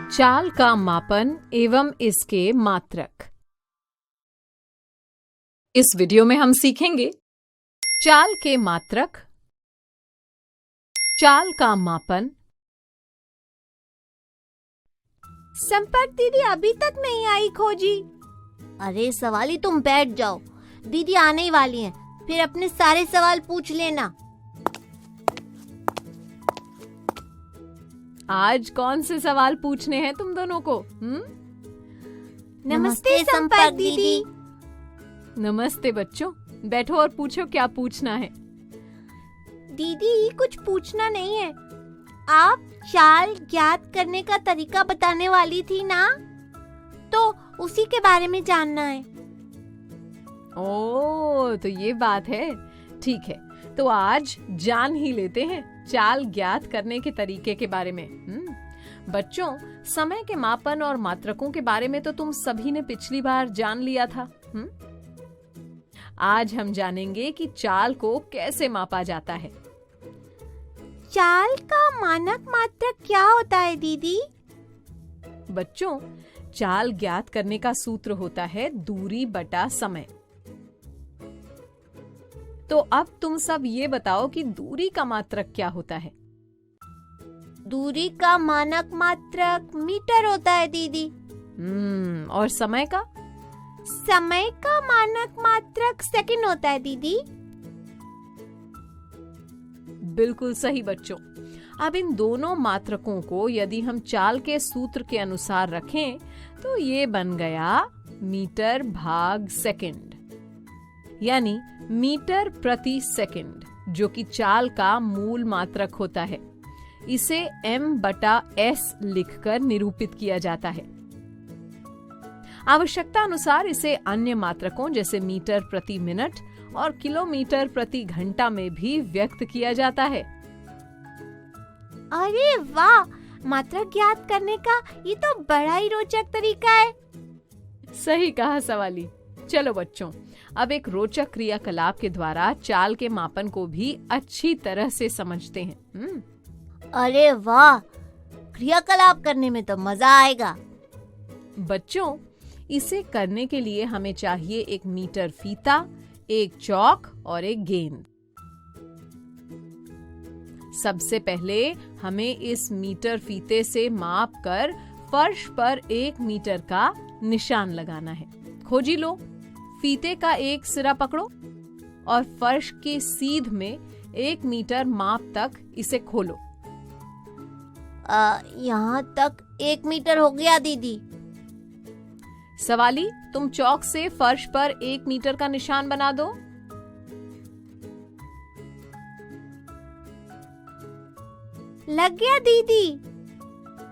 चाल का मापन एवं इसके मात्रक। इस वीडियो में हम सीखेंगे चाल के मात्रक, चाल का मापन। संपर्क दीदी अभी तक नहीं आई खोजी। अरे सवाली तुम बैठ जाओ, दीदी आने ही वाली हैं, फिर अपने सारे सवाल पूछ लेना। आज कौन से सवाल पूछने हैं तुम दोनों को? नमस्ते संपर्क दीदी। नमस्ते बच्चों, बैठो और पूछो क्या पूछना है। दीदी कुछ पूछना नहीं है, आप चाल ज्ञात करने का तरीका बताने वाली थी ना, तो उसी के बारे में जानना है। ओह, तो ये बात है। ठीक है, तो आज जान ही लेते हैं चाल ज्ञात करने के तरीके के बारे में। बच्चों, समय के मापन और मात्रकों के बारे में तो तुम सभी ने पिछली बार जान लिया था। आज हम जानेंगे कि चाल को कैसे मापा जाता है। चाल का मानक मात्रक क्या होता है दीदी? बच्चों, चाल ज्ञात करने का सूत्र होता है दूरी बटा समय। तो अब तुम सब ये बताओ कि दूरी का मात्रक क्या होता है? दूरी का मानक मात्रक मीटर होता है दीदी। और समय का? समय का मानक मात्रक सेकंड होता है दीदी। बिल्कुल सही बच्चों। अब इन दोनों मात्रकों को यदि हम चाल के सूत्र के अनुसार रखें तो ये बन गया मीटर भाग सेकंड, यानी मीटर प्रति सेकंड, जो कि चाल का मूल मात्रक होता है। इसे m/s लिखकर निरूपित किया जाता है। आवश्यकता अनुसार इसे अन्य मात्रकों जैसे मीटर प्रति मिनट और किलोमीटर प्रति घंटा में भी व्यक्त किया जाता है। अरे वाह, मात्रक ज्ञात करने का ये तो बड़ा ही रोचक तरीका है। सही कहा सवाली। चलो बच्चों, अब एक रोचक क्रियाकलाप के द्वारा चाल के मापन को भी अच्छी तरह से समझते हैं। अरे वाह, क्रियाकलाप करने में तो मजा आएगा। बच्चों, इसे करने के लिए हमें चाहिए एक मीटर फीता, एक चौक और एक गेंद। सबसे पहले हमें इस मीटर फीते से माप कर फर्श पर 1 मीटर का निशान लगाना है। खोजी लो, फीते का एक सिरा पकड़ो और फर्श की सीध में 1 मीटर माप तक इसे खोलो। यहाँ तक 1 मीटर हो गया दीदी। सवाली, तुम चौक से फर्श पर 1 मीटर का निशान बना दो। लग गया दीदी।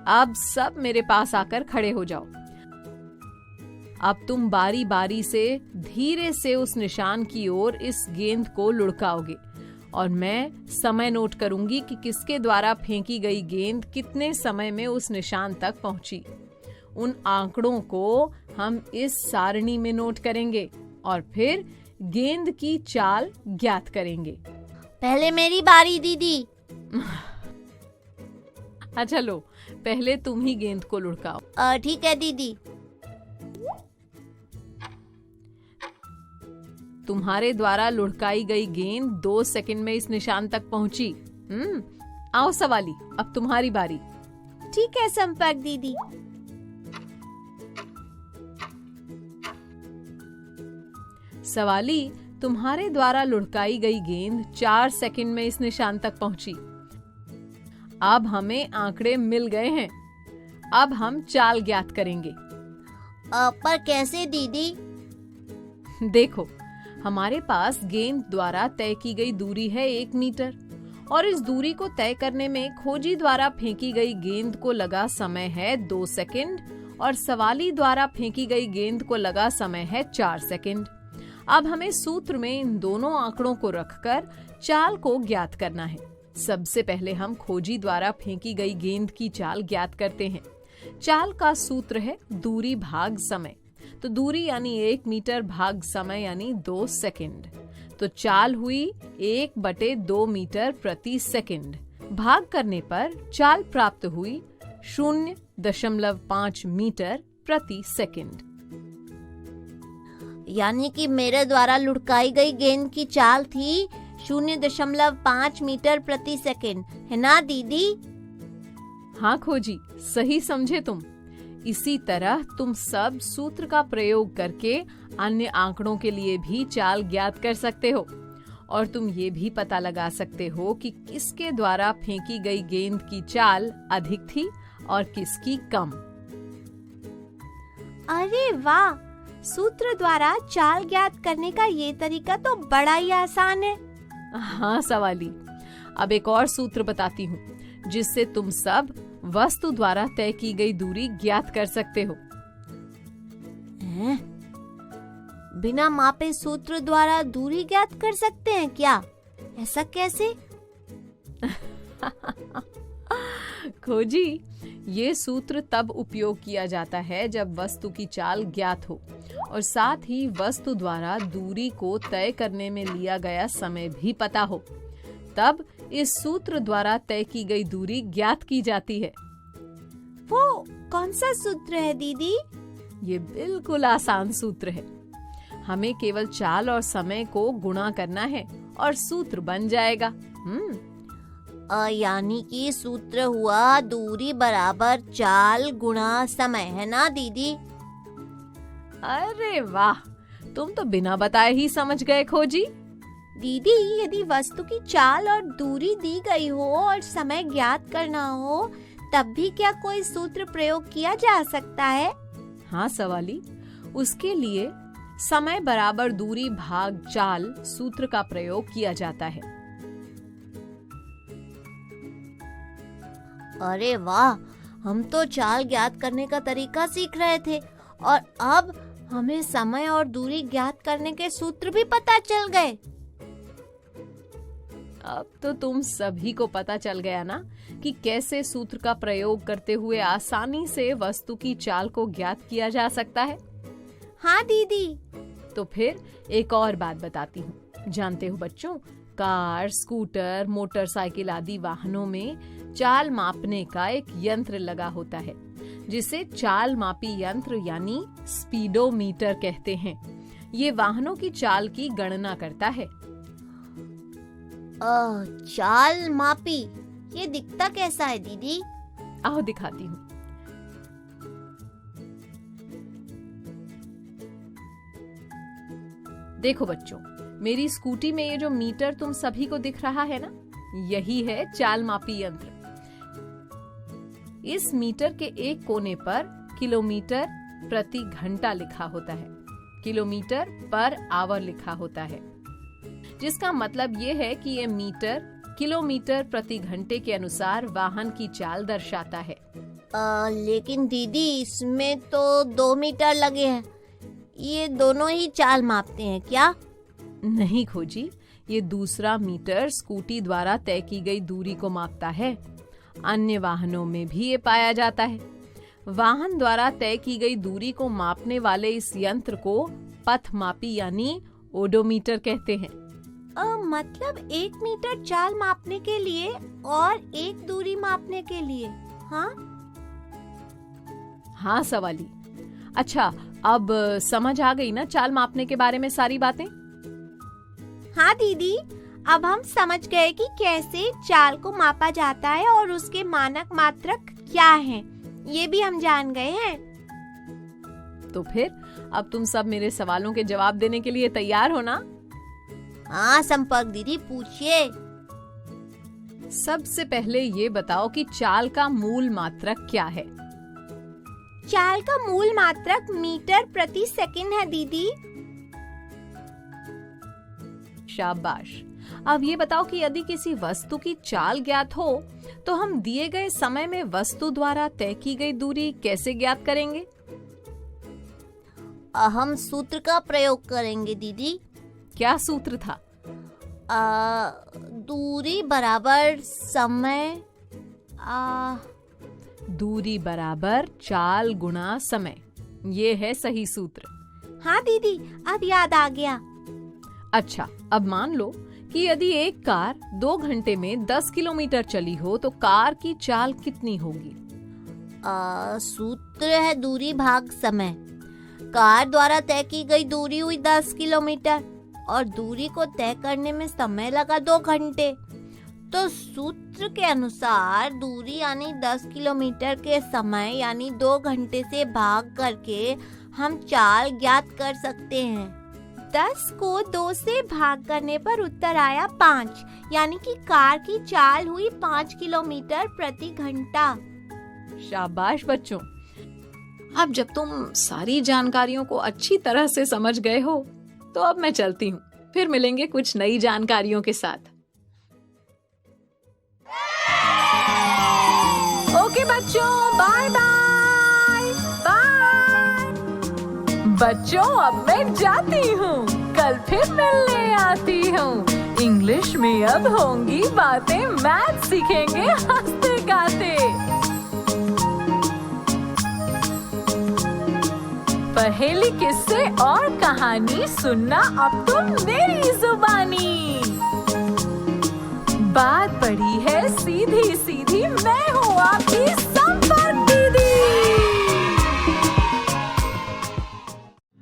अब सब मेरे पास आकर खड़े हो जाओ। अब तुम बारी बारी से धीरे से उस निशान की ओर इस गेंद को लुढ़काओगे और मैं समय नोट करूंगी कि किसके द्वारा फेंकी गई गेंद कितने समय में उस निशान तक पहुंची। उन आंकड़ों को हम इस सारणी में नोट करेंगे और फिर गेंद की चाल ज्ञात करेंगे। पहले मेरी बारी दीदी। अच्छा लो, पहले तुम ही गेंद को लुढ़काओ। ठीक है दीदी। तुम्हारे द्वारा लुढ़काई गई गेंद 2 सेकंड में इस निशान तक पहुंची। आओ सवाली, अब तुम्हारी बारी। ठीक है संपर्क दीदी। सवाली, तुम्हारे द्वारा लुढ़काई गई गेंद 4 सेकंड में इस निशान तक पहुंची। अब हमें आंकड़े मिल गए हैं। अब हम चाल ज्ञात करेंगे। पर कैसे दीदी? देखो, हमारे पास गेंद द्वारा तय की गई दूरी है 1 मीटर और इस दूरी को तय करने में खोजी द्वारा फेंकी गई गेंद को लगा समय है 2 सेकंड और सवाली द्वारा फेंकी गई गेंद को लगा समय है 4 सेकंड। अब हमें सूत्र में इन दोनों आंकड़ों को रखकर चाल को ज्ञात करना है। सबसे पहले हम खोजी द्वारा फेंकी गई गेंद की चाल ज्ञात करते हैं। चाल का सूत्र है दूरी भाग समय। तो दूरी यानी 1 मीटर भाग समय यानी 2 सेकंड। तो चाल हुई 1/2 मीटर प्रति सेकंड भाग करने पर चाल प्राप्त हुई 0.5 मीटर प्रति सेकंड। यानी कि मेरे द्वारा लुढ़काई गई गेंद की चाल थी 0.5 मीटर प्रति सेकंड, है ना दीदी? हाँ खोजी, सही समझे तुम। इसी तरह तुम सब सूत्र का प्रयोग करके अन्य आंकड़ों के लिए भी चाल ज्ञात कर सकते हो और तुम ये भी पता लगा सकते हो कि किसके द्वारा फेंकी गई गेंद की चाल अधिक थी और किसकी कम। अरे वाह, सूत्र द्वारा चाल ज्ञात करने का ये तरीका तो बड़ा ही आसान है। हाँ सवाली, अब एक और सूत्र बताती हूँ जिससे तुम सब वस्तु द्वारा तय की गई दूरी ज्ञात कर सकते हो। बिना मापे सूत्र द्वारा दूरी ज्ञात कर सकते हैं क्या? ऐसा कैसे? खोजी, ये सूत्र तब उपयोग किया जाता है जब वस्तु की चाल ज्ञात हो और साथ ही वस्तु द्वारा दूरी को तय करने में लिया गया समय भी पता हो। तब इस सूत्र द्वारा तय की गई दूरी ज्ञात की जाती है। वो कौन सा सूत्र है दीदी? ये बिल्कुल आसान सूत्र है। हमें केवल चाल और समय को गुणा करना है और सूत्र बन जाएगा। यानी कि सूत्र हुआ दूरी बराबर चाल गुणा समय, है ना दीदी? अरे वाह, तुम तो बिना बताए ही समझ गए खोजी। दीदी, यदि वस्तु की चाल और दूरी दी गई हो और समय ज्ञात करना हो, तब भी क्या कोई सूत्र प्रयोग किया जा सकता है? हाँ सवाली, उसके लिए समय बराबर दूरी भाग चाल सूत्र का प्रयोग किया जाता है। अरे वाह, हम तो चाल ज्ञात करने का तरीका सीख रहे थे और अब हमें समय और दूरी ज्ञात करने के सूत्र भी पता चल गए। अब तो तुम सभी को पता चल गया ना कि कैसे सूत्र का प्रयोग करते हुए आसानी से वस्तु की चाल को ज्ञात किया जा सकता है। हाँ दीदी। तो फिर एक और बात बताती हूँ। जानते हो बच्चों, कार, स्कूटर, मोटरसाइकिल आदि वाहनों में चाल मापने का एक यंत्र लगा होता है जिसे चाल मापी यंत्र यानी स्पीडोमीटर कहते हैं। ये वाहनों की चाल की गणना करता है। चाल मापी, ये दिखता कैसा है दीदी? आओ दिखाती हूँ। देखो बच्चों, मेरी स्कूटी में ये जो मीटर तुम सभी को दिख रहा है ना, यही है चाल मापी यंत्र। इस मीटर के एक कोने पर किलोमीटर प्रति घंटा लिखा होता है, किलोमीटर पर आवर लिखा होता है, जिसका मतलब ये है कि ये मीटर किलोमीटर प्रति घंटे के अनुसार वाहन की चाल दर्शाता है। लेकिन दीदी, इसमें तो 2 मीटर लगे हैं, ये दोनों ही चाल मापते हैं क्या? नहीं खोजी, ये दूसरा मीटर स्कूटी द्वारा तय की गई दूरी को मापता है। अन्य वाहनों में भी ये पाया जाता है। वाहन द्वारा तय की गई दूरी को मापने वाले इस यंत्र को पथ मापी यानी ओडोमीटर कहते हैं। मतलब 1 मीटर चाल मापने के लिए और 1 दूरी मापने के लिए। हाँ सवाली। अच्छा, अब समझ आ गई ना चाल मापने के बारे में सारी बातें? हाँ दीदी, अब हम समझ गए कि कैसे चाल को मापा जाता है और उसके मानक मात्रक क्या हैं। ये भी हम जान गए हैं। तो फिर अब तुम सब मेरे सवालों के जवाब देने के लिए तैयार हो ना? हाँ संपर्क दीदी, पूछिए। सबसे पहले ये बताओ कि चाल का मूल मात्रक क्या है? चाल का मूल मात्रक मीटर प्रति सेकंड है दीदी। शाबाश। अब ये बताओ कि यदि किसी वस्तु की चाल ज्ञात हो तो हम दिए गए समय में वस्तु द्वारा तय की गई दूरी कैसे ज्ञात करेंगे? हम सूत्र का प्रयोग करेंगे दीदी। क्या सूत्र था? दूरी बराबर समय। दूरी बराबर चाल गुणा समय, ये है सही सूत्र। हाँ दीदी, अब याद आ गया। अच्छा, अब मान लो कि यदि एक कार 2 घंटे में 10 किलोमीटर चली हो तो कार की चाल कितनी होगी? सूत्र है दूरी भाग समय। कार द्वारा तय की गई दूरी हुई 10 किलोमीटर और दूरी को तय करने में समय लगा 2 घंटे। तो सूत्र के अनुसार दूरी यानी 10 किलोमीटर के समय यानी 2 घंटे से भाग करके हम चाल ज्ञात कर सकते हैं। 10 को 2 से भाग करने पर उत्तर आया 5, यानी कि कार की चाल हुई 5 किलोमीटर प्रति घंटा। शाबाश बच्चों। अब जब तुम सारी जानकारियों को अच्छी तरह से समझ गए हो तो अब मैं चलती हूँ, फिर मिलेंगे कुछ नई जानकारियों के साथ। ओके बच्चों, बाय बाय बाय। बच्चों अब मैं जाती हूँ, कल फिर मिलने आती हूँ। इंग्लिश में अब होंगी बातें, मैथ सीखेंगे हंसते गाते। पहेली किस्से और कहानी सुनना अब तुम मेरी जुबानी। बात बड़ी है सीधी सीधी, मैं हूँ आपकी संपर्क दीदी।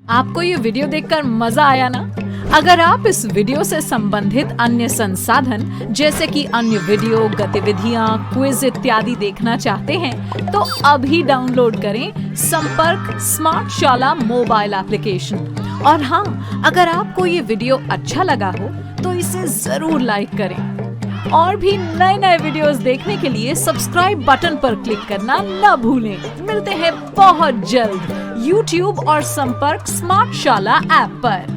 आपको ये वीडियो देखकर मजा आया ना? अगर आप इस वीडियो से संबंधित अन्य संसाधन जैसे कि अन्य वीडियो, गतिविधियां, क्विज इत्यादि देखना चाहते हैं तो अभी डाउनलोड करें संपर्क स्मार्ट शाला मोबाइल एप्लीकेशन। और हाँ, अगर आपको ये वीडियो अच्छा लगा हो तो इसे जरूर लाइक करें। और भी नए नए वीडियोस देखने के लिए सब्सक्राइब बटन पर क्लिक करना न भूलें। मिलते हैं बहुत जल्द YouTube और संपर्क स्मार्ट शाला ऐप पर।